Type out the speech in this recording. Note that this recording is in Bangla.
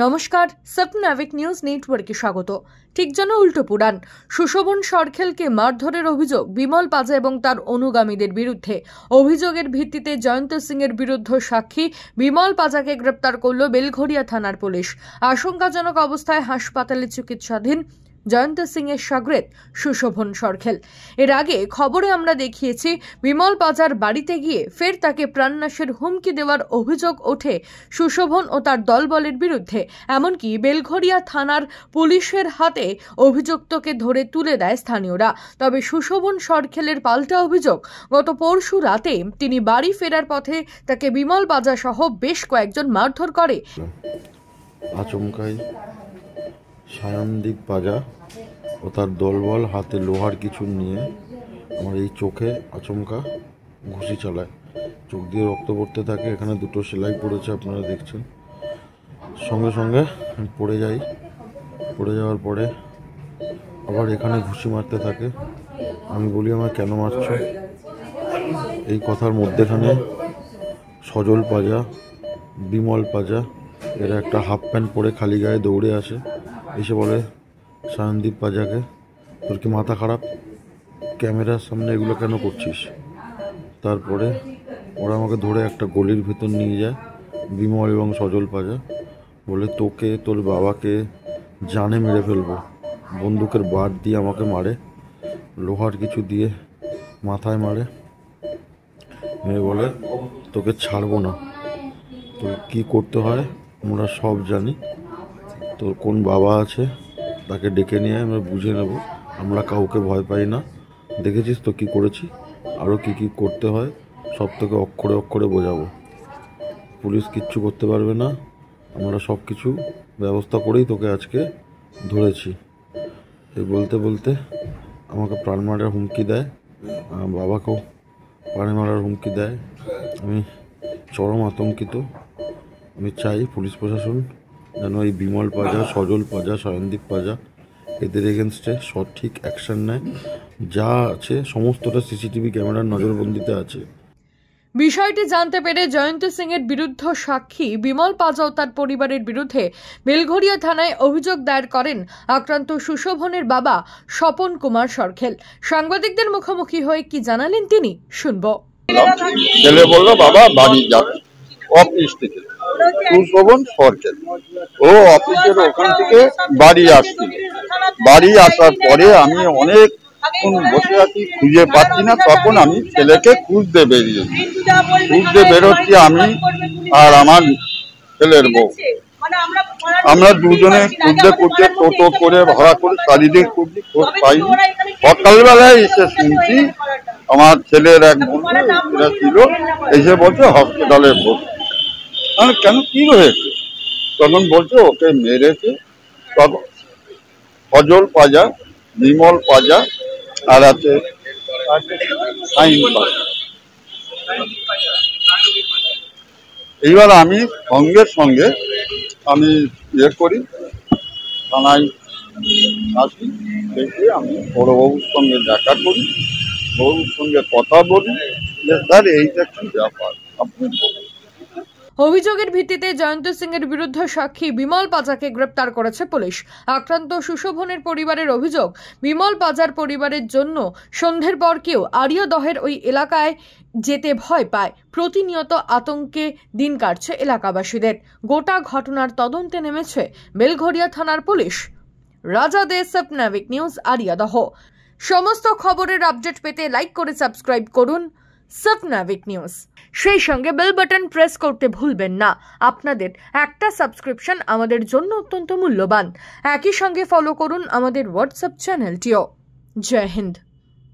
নমস্কার, স্বপ্নাবিক নিউজ নেটওয়ার্কে স্বাগত। ঠিক যেন উল্টো পুরাণ। সুশোভন সরখেলকে মারধরের অভিযোগ বিমল পাজা এবং তার অনুগামীদের বিরুদ্ধে। অভিযোগের ভিত্তিতে জয়ন্ত সিং এর বিরুদ্ধে সাক্ষী বিমল পাজাকে গ্রেপ্তার করল বেলঘরিয়া থানার পুলিশ। আশঙ্কাজনক অবস্থায় হাসপাতালে চিকিৎসাধীন জয়ন্ত সিং এর শাগরেদ সুশোভন সরখেল। এর আগে খবরে আমরা দেখিয়েছি বিমল পাজার বাড়িতে গিয়ে ফের তাকে প্রাণনাশের হুমকি দেওয়ার অভিযোগ ওঠে সুশোভন ও তার দলবলের বিরুদ্ধে। এমনকি বেলঘরিয়া থানার পুলিশের হাতে অভিযুক্তকে ধরে তুলে দেয় স্থানীয়রা। তবে সুশোভন সরখেলের পাল্টা অভিযোগ, গত পরশু রাতে তিনি বাড়ি ফেরার পথে তাকে বিমল পাজা সহ বেশ কয়েকজন মারধর করে। আচমকাই সায়নদীপ পাজা ও তার দলবল হাতে লোহার কিছু নিয়ে আমার এই চোখে আচমকা ঘুষি চালায়। চোখ দিয়ে রক্ত পড়তে থাকে, এখানে দুটো সেলাই পড়েছে আপনারা দেখছেন। সঙ্গে সঙ্গে পড়ে যাই, পড়ে যাওয়ার পরে আবার এখানে ঘুষি মারতে থাকে। আমি বলি আমার কেন মারছো? এই কথার মধ্যেখানে সজল পাজা, বিমল পাজা এরা একটা হাফ প্যান্ট পরে খালি গায়ে দৌড়ে আসে, এসে বলে সায়নদীপ পাজাকে, তোর কি মাথা খারাপ? ক্যামেরার সামনে এগুলো কেন করছিস? তারপরে ওরা আমাকে ধরে একটা গলির ভিতর নিয়ে যায়, বিমল এবং সজল পাজা বলে তোকে তোর বাবাকে জানে মেরে ফেলবো। বন্দুকের বাট দিয়ে আমাকে মারে, লোহার কিছু দিয়ে মাথায় মারে, মেয়ে বলে তোকে ছাড়বো না, তো কী করতে হয় আমরা সব জানি, তোর কোন বাবা আছে তাকে ডেকে নিয়ে আমরা বুঝে নেব, আমরা কাউকে ভয় পাই না, দেখেছিস তো কী করেছি, আরও কী কী করতে হয় সব তোকে অক্ষরে অক্ষরে বোঝাবো, পুলিশ কিচ্ছু করতে পারবে না, আমরা সব কিছু ব্যবস্থা করেই তোকে আজকে ধরেছি। এই বলতে বলতে আমাকে প্রাণ মারার হুমকি দেয়, বাবাকেও প্রাণ মারার হুমকি দেয়। আমি চরম আতঙ্কিত। আমি চাই পুলিশ প্রশাসন যেন এই বিমল পাজা, সজল পাজা, সায়নদীপ পাজা এদের এগেনস্টে সঠিক অ্যাকশন নেয়। যা আছে সমস্তটা সিসিটিভি ক্যামেরার নজরবন্দিতে আছে। বিষয়টি জানতে পেরে জয়ন্ত সিং এর বিরুদ্ধে সাক্ষী বিমল পাজা ও তার পরিবারের বিরুদ্ধে বেলঘরিয়া থানায় অভিযোগ দায়ের করেন আক্রান্ত সুশোভনের বাবা স্বপন কুমার সরখেল। সাংবাদিকদের মুখোমুখি হয়ে কি জানালেন তিনি, শুনবো। ছেলে বললো বাবা বাড়ি যাবে অফিস থেকে, সুশোভন সরখেল ও অফিসের ওখান থেকে বাড়ি আসছিল। বাড়ি আসার পরে আমি অনেক বসে আছি, খুঁজে পাচ্ছি না, তখন আমি ছেলেকে খুঁজতে বেরোচ্ছি আমি আর আমার ছেলের বউ। আমরা দুজনে খুঁজতে টোটো করে ভাড়া করে চারিদিক খুঁজছি, খোঁজ পাইনি। সকালবেলায় এসে শুনছি আমার ছেলের এক বন্ধু ছিল, এসে বলছে হসপিটালে ভর্তি। কেন কি হয়েছে? তখন বলছে ওকে মেরেছে। তখন সজল পাজা, বিমল পাজা আর আছে এইবার আমি সঙ্গে সঙ্গে আমি করি, থানায় আসি, দেখে আমি বড়বাবুর সঙ্গে দেখা করি, বাবুর সঙ্গে কথা বলি যে স্যার এইটা কি ব্যাপার আপনি বলুন। অভিযোগের ভিত্তিতে জয়ন্ত সিং এর বিরুদ্ধে সাক্ষী বিমল পাজাকে গ্রেপ্তার করেছে পুলিশ। আক্রান্ত সুশোভনের পরিবারের অভিযোগ, বিমল পাজার পরিবারের জন্য সন্ধ্যের পর কেউ আরিয়াদহের ওই এলাকায় যেতে ভয় পায়। প্রতিনিয়ত আতঙ্কে দিন কাটছে এলাকাবাসীদের। গোটা ঘটনার তদন্তে নেমেছে বেলঘরিয়া থানার পুলিশ। রাজা দে, স্বপ্নাবিক নিউজ, আরিয়াদহ। সমস্ত খবরের আপডেট পেতে লাইক করে সাবস্ক্রাইব করুন স্বপ্নাবিক নিউজ। সেই সঙ্গে বেল বাটন প্রেস করতে ভুলবেন না। আপনাদের একটা সাবস্ক্রিপশন আমাদের জন্য অত্যন্ত মূল্যবান। একই সঙ্গে ফলো করুন আমাদের হোয়াটসঅ্যাপ চ্যানেলটিও। জয় হিন্দ।